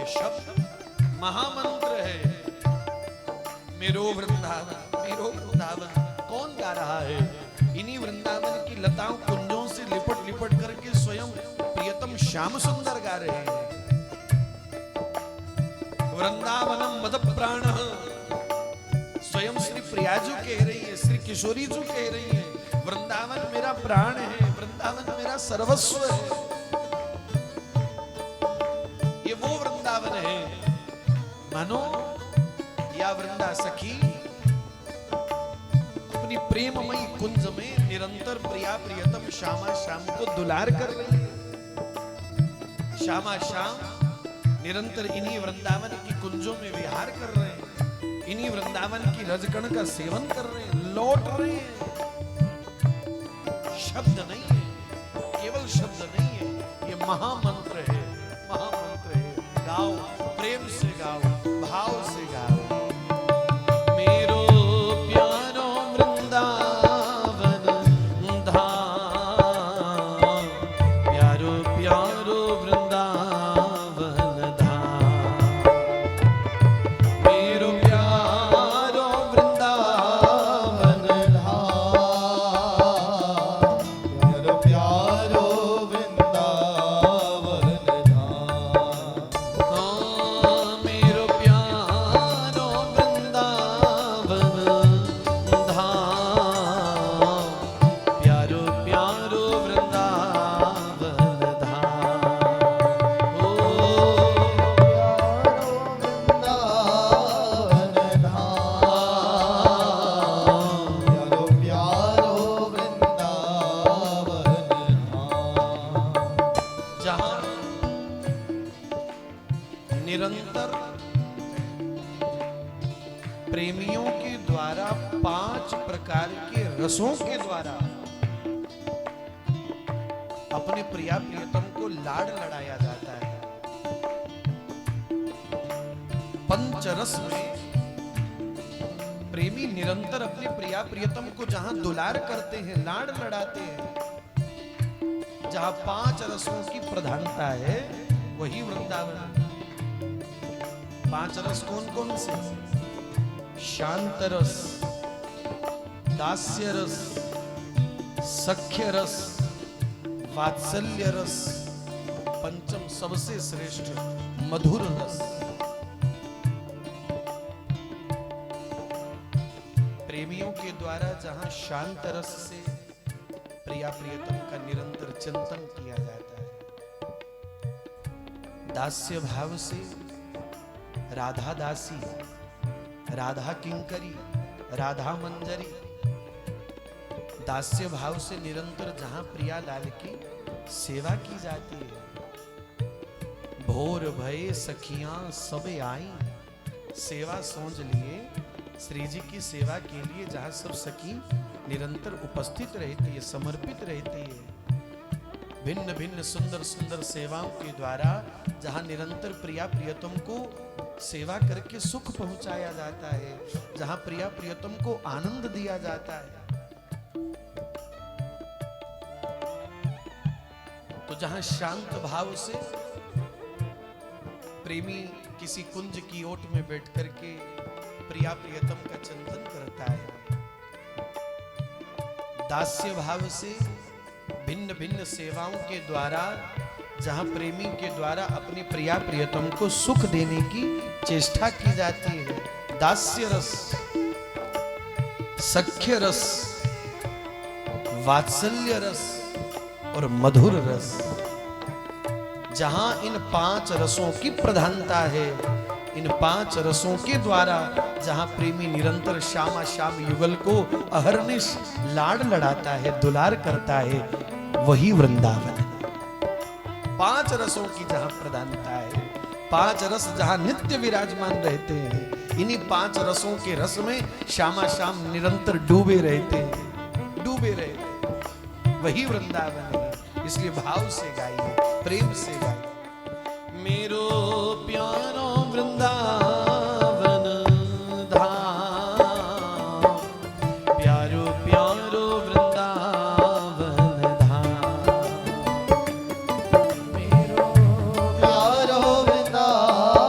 शब्द महामंत्र है। मेरो वृंदावन, मेरो वृंदावन कौन गा रहा है? इन्हीं वृंदावन की लताओं कुंजों से लिपट लिपट करके स्वयं प्रियतम श्याम सुंदर गा रहे हैं। वृंदावनम मद प्राण, स्वयं श्री प्रियाजू कह रही है, श्री किशोरी जी कह रही है, वृंदावन मेरा प्राण है, वृंदावन मेरा सर्वस्व है। ये वो वृंदावन है मानो या वृंदा सखी अपनी प्रेममयी कुंज में निरंतर प्रिया प्रियतम श्यामा श्याम को दुलार कर रही है। श्यामा श्याम निरंतर इन्हीं वृंदावन की कुंजों में विहार कर रहे हैं, इन्हीं वृंदावन की रजकण का सेवन कर रहे हैं, लौट रहे हैं। शब्द नहीं है, केवल शब्द नहीं है, ये महामंत्र है, महामंत्र है। गाओ, प्रेम से गाओ, भाव से गाओ। मेरो प्यारो वृंदावन धाम, प्यारो प्यारो वृंदावन धाम, मेरो प्यारो वृंदावन धाम, प्यारो प्यारो वृंदावन धाम। हाँ मेरो प्यारो वृंदावन धाम, प्यारो प्यारो वृंदावन धाम। ओ वृंदावन धाम, प्यारो प्यारो वृंदावन धाम। जहां निरंतर प्रेमियों के द्वारा 5 प्रकार के रसों के द्वारा अपने प्रिया प्रियतम को लाड लड़ाया जाता है। पंचरस में प्रेमी निरंतर अपने प्रिया प्रियतम को जहां दुलार करते हैं, लाड लड़ाते हैं, जहां 5 रसों की प्रधानता है, वही वृंदावन। 5 रस कौन कौन से? शांत रस, दास्य रस, सख्य रस, वात्सल्य रस, पंचम सबसे श्रेष्ठ मधुर रस। प्रेमियों के द्वारा जहां शांत रस से प्रिया प्रियतम का निरंतर चिंतन किया जाता है, दास्य भाव से राधा दासी, राधा किंकरी, राधा मंजरी, दास्य भाव से निरंतर जहां प्रिया लाल की सेवा की जाती है। भोर भये सखियां सब आई, सेवा सोच लिए श्री जी की सेवा के लिए जहां सब सखी निरंतर उपस्थित रहती है, समर्पित रहती है। भिन्न भिन्न सुंदर सुंदर सेवाओं के द्वारा जहां निरंतर प्रिया प्रियतम को सेवा करके सुख पहुंचाया जाता है, जहां प्रिया प्रियतम को आनंद दिया जाता है। तो जहां शांत भाव से प्रेमी किसी कुंज की ओट में बैठ करके प्रिया प्रियतम का चिंतन करता है, दास्य भाव से भिन्न भिन्न सेवाओं के द्वारा जहां प्रेमी के द्वारा अपनी प्रिया प्रियतम को सुख देने की चेष्टा की जाती है, दास्य रस, सख्य रस, वात्सल्य रस और मधुर रस। जहां इन 5 रसों की प्रधानता है, इन 5 रसों के द्वारा जहां प्रेमी निरंतर श्यामा श्याम युगल को अहर्निश लाड लड़ाता है, दुलार करता है, वही वृंदावन है। 5 रसों की जहां प्रधानता है, 5 रस जहां नित्य विराजमान रहते हैं, इन्हीं 5 रसों के रस में श्यामा श्याम निरंतर डूबे रहते हैं, डूबे रहते हैं, वही वृंदावन है। इसलिए भाव से गाइए, प्रेम से गाइए। मेरो प्यारो वृंदावन धाम, प्यारो प्यारो वृंदावन धाम, मेरो प्यारो वृंदावन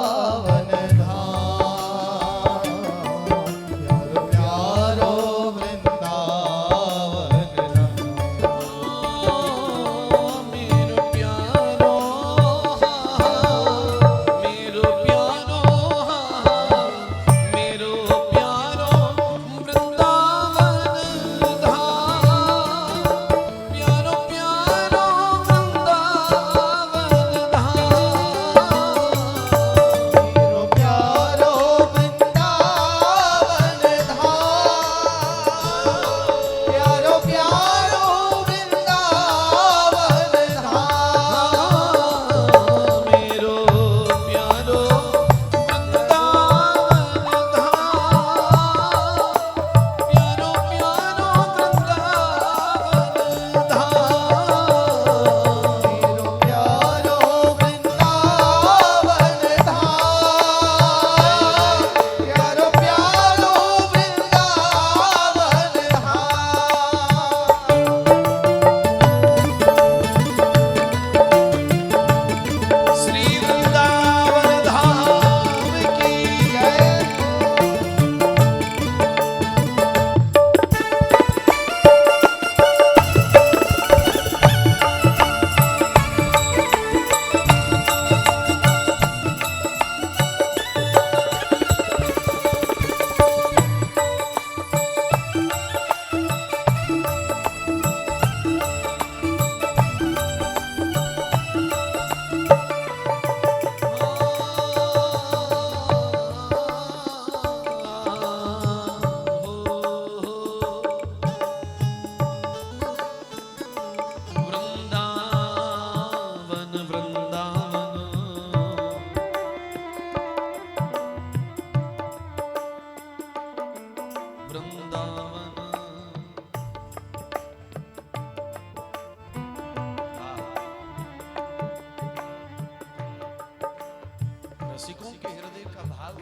रसिकों के हृदय का भाव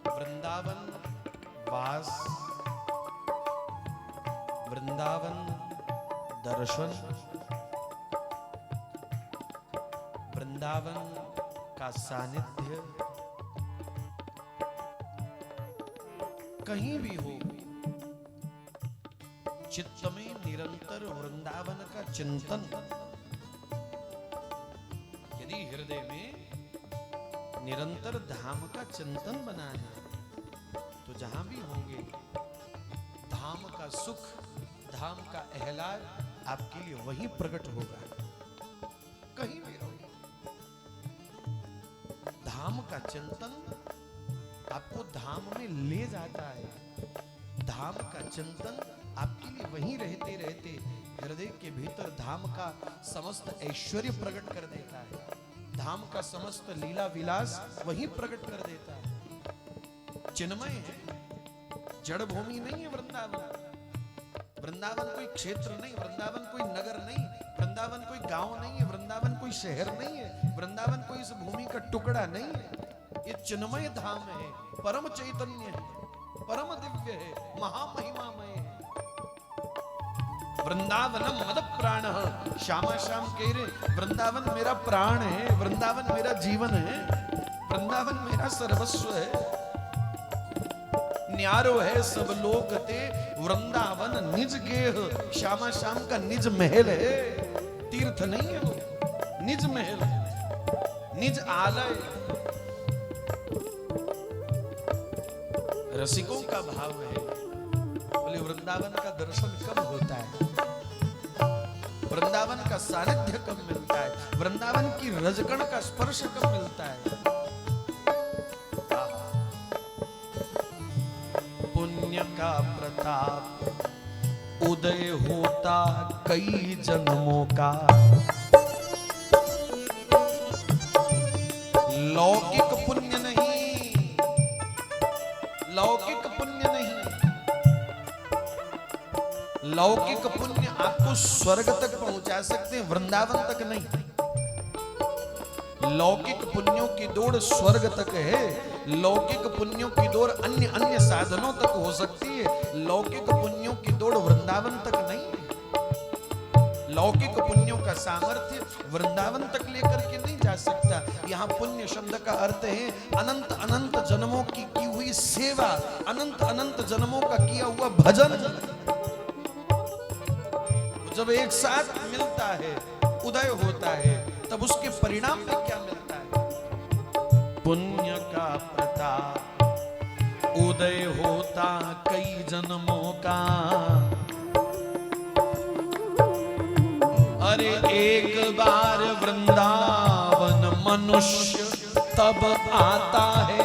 वृंदावन वास, वृंदावन दर्शन, वृंदावन का सानिध्य कहीं भी हो, चित्त में निरंतर वृंदावन का चिंतन। यदि हृदय में निरंतर धाम का चिंतन बना है तो जहां भी होंगे धाम का सुख, धाम का एहलाद आपके लिए वहीं प्रकट होगा। कहीं भी रहो, धाम का चिंतन आपको धाम में ले जाता है। धाम का चिंतन आपके लिए वहीं रहते रहते हृदय के भीतर धाम का समस्त ऐश्वर्य प्रकट कर देता है। धाम का समस्त लीला विलास वहीं प्रकट कर देता है। चिन्मय है, जड़ भूमि नहीं है वृंदावन। वृंदावन कोई क्षेत्र नहीं, वृंदावन कोई नगर नहीं, वृंदावन कोई गांव नहीं है, वृंदावन कोई शहर नहीं है, वृंदावन कोई इस भूमि का टुकड़ा नहीं है। ये चिन्मय धाम है, परम चैतन्य है, परम दिव्य है, महामहिमामय है। वृंदावनम मद प्राण, श्यामा श्याम कह रहे वृंदावन मेरा प्राण है, वृंदावन मेरा जीवन है, वृंदावन मेरा सर्वस्व है। न्यारो है सब लोग ते वृंदावन निज गेह, श्यामा श्याम का निज महल है। तीर्थ नहीं है वो, निज महल है, निज आलय। रसिकों का भाव है, बोले वृंदावन का दर्शन कब होता है, वृंदावन का सानिध्य कब मिलता है, वृंदावन की रजकण का स्पर्श कब मिलता है। पुण्य का प्रताप उदय होता कई जन्मों का, लौकिक पुण्य नहीं, लौकिक पुण्य नहीं। लौकिक पुण्य आपको स्वर्ग तक पहुंचा सकते हैं, वृंदावन तक नहीं। लौकिक पुण्यों की दौड़ स्वर्ग तक है, लौकिक पुण्यों की दौड़ अन्य अन्य साधनों तक हो सकती है, लौकिक पुण्यों की दौड़ वृंदावन तक नहीं है। लौकिक पुण्यों का सामर्थ्य वृंदावन तक लेकर के नहीं जा सकता। यहाँ पुण्य शब्द का अर्थ है अनंत अनंत जन्मों की हुई सेवा, अनंत अनंत जन्मों का किया हुआ भजन। जब एक साथ मिलता है, उदय होता है, तब उसके परिणाम में क्या मिलता है। पुण्य का प्रताप उदय होता कई जन्मों का, अरे एक बार वृंदावन मनुष्य तब आता है,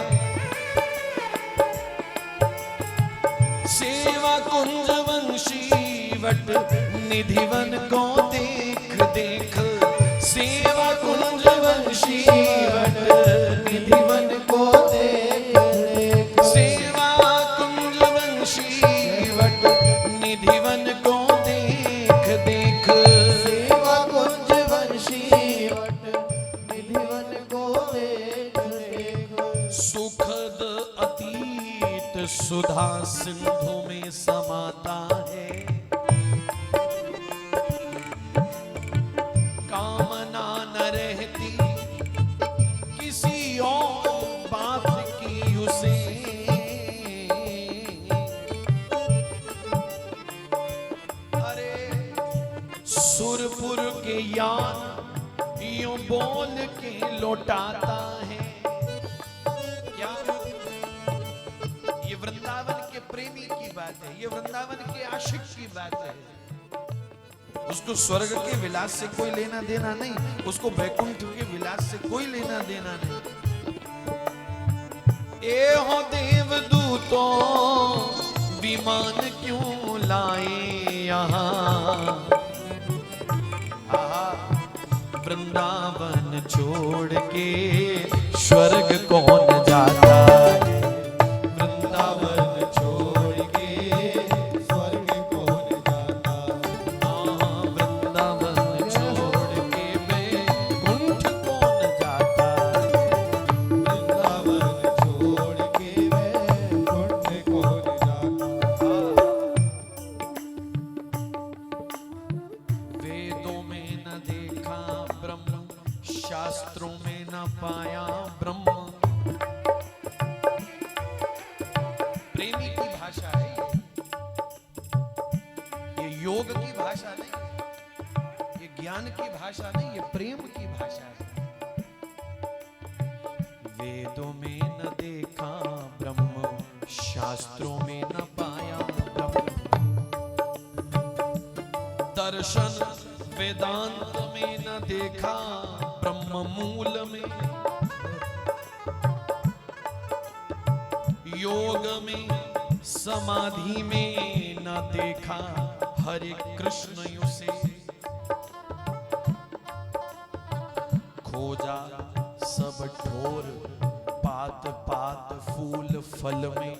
सेवा कुंज वंशी वट निधिवन को देख देख, सेवा कुंज वंशी वट निधिवन को देख देख, सेवा कुंज वंशी वट निधिवन को देख देख, सेवा कुंज वंशी वट निधिवन को देख देख, सुखद अतीत सुधा सिंधु में समाता है, कामना न रहती किसी और बात की उसे, अरे सुरपुर के यान यूं बोल के लौटाता है। क्या ये वृंदावन के प्रेमी की बात है, ये वृंदावन के आशिक की बात है। उसको स्वर्ग के विलास से कोई लेना देना नहीं, उसको वैकुंठ के विलास से कोई लेना देना नहीं। ए हो देवदूतों विमान क्यों लाए यहाँ, वृंदावन छोड़ के स्वर्ग कौन जाता है, वृंदावन छोड़ के स्वर्ग कौन जाता, वृंदावन छोड़ शास्त्रों में न पाया ब्रह्म। प्रेमी की भाषा है ये योग की भाषा नहीं, ये ज्ञान की भाषा नहीं, ये प्रेम की भाषा है। वेदों में न देखा ब्रह्म, शास्त्रों में न पाया ब्रह्म। दर्शन वेदांत में न देखा ब्रह्म मूल में। योग में समाधि में न देखा हरे कृष्ण युसे। खोजा सब ठोर पात पात फूल फल में।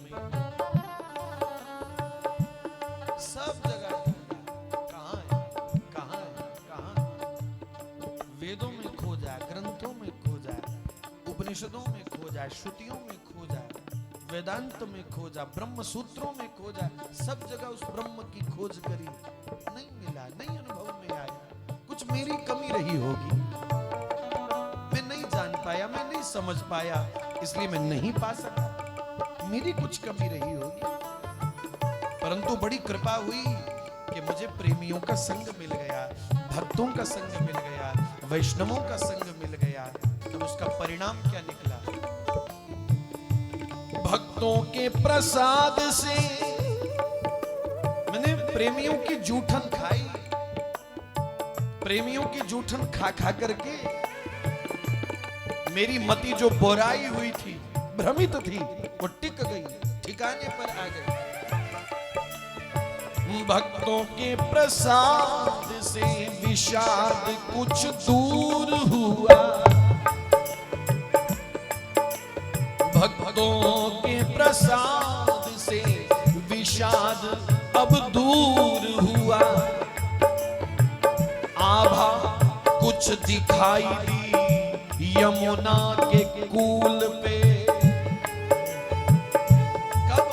सब जगह कहाँ है, कहाँ है, कहाँ? वेदों में खोजा, ग्रंथों में खोजा, उपनिषदों में खोजा, श्रुतियों में खोजा, वेदांत में खोजा, ब्रह्म सूत्रों में खोजा, सब जगह उस ब्रह्म की खोज करी, नहीं मिला, नहीं अनुभव में आया। कुछ मेरी कमी रही होगी, मैं नहीं जान पाया, मैं नहीं समझ पाया, इसलिए मैं नहीं पा सका। मेरी कुछ कमी रही होगी, परंतु बड़ी कृपा हुई कि मुझे प्रेमियों का संग मिल गया, भक्तों का संग मिल गया, वैष्णवों का संग मिल गया। तो उसका परिणाम क्या निकला? भक्तों के प्रसाद से मैंने प्रेमियों की जूठन खाई, प्रेमियों की जूठन खा खा करके मेरी मति जो बोराई हुई थी, भ्रमित थी, वो टिक गई, ठिकाने पर आ गई। भक्तों के प्रसाद से विषाद कुछ दूर हुआ। भक्तों के प्रसाद से विषाद अब दूर हुआ। आभा कुछ दिखाई दी यमुना के कूल पे। कब?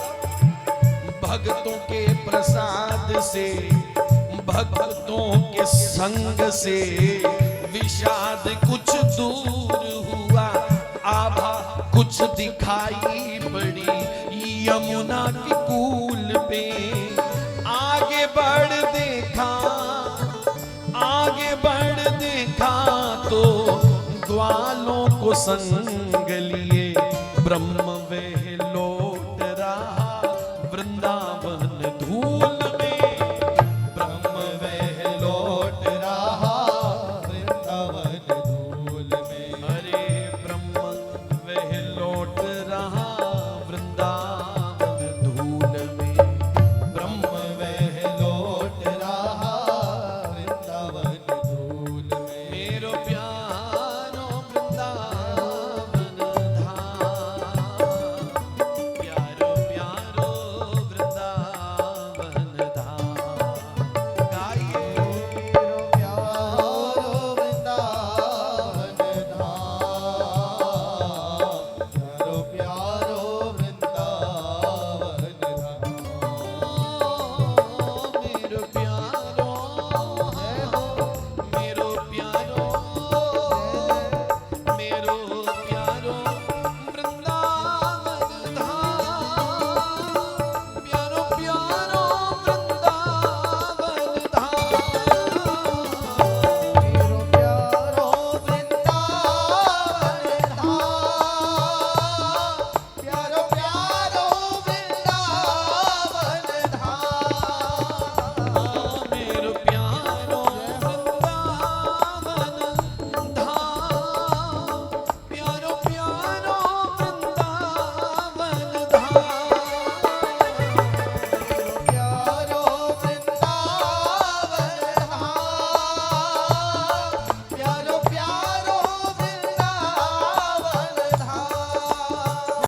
भक्तों के प्रसाद से, भक्तों के संग से विषाद कुछ दूर हुआ। आभा कुछ दिखाई पड़ी यमुना के कूल पे। आगे बढ़ देखा, आगे बढ़ देखा तो ग्वालों को संग लिए ब्रह्म वह लोग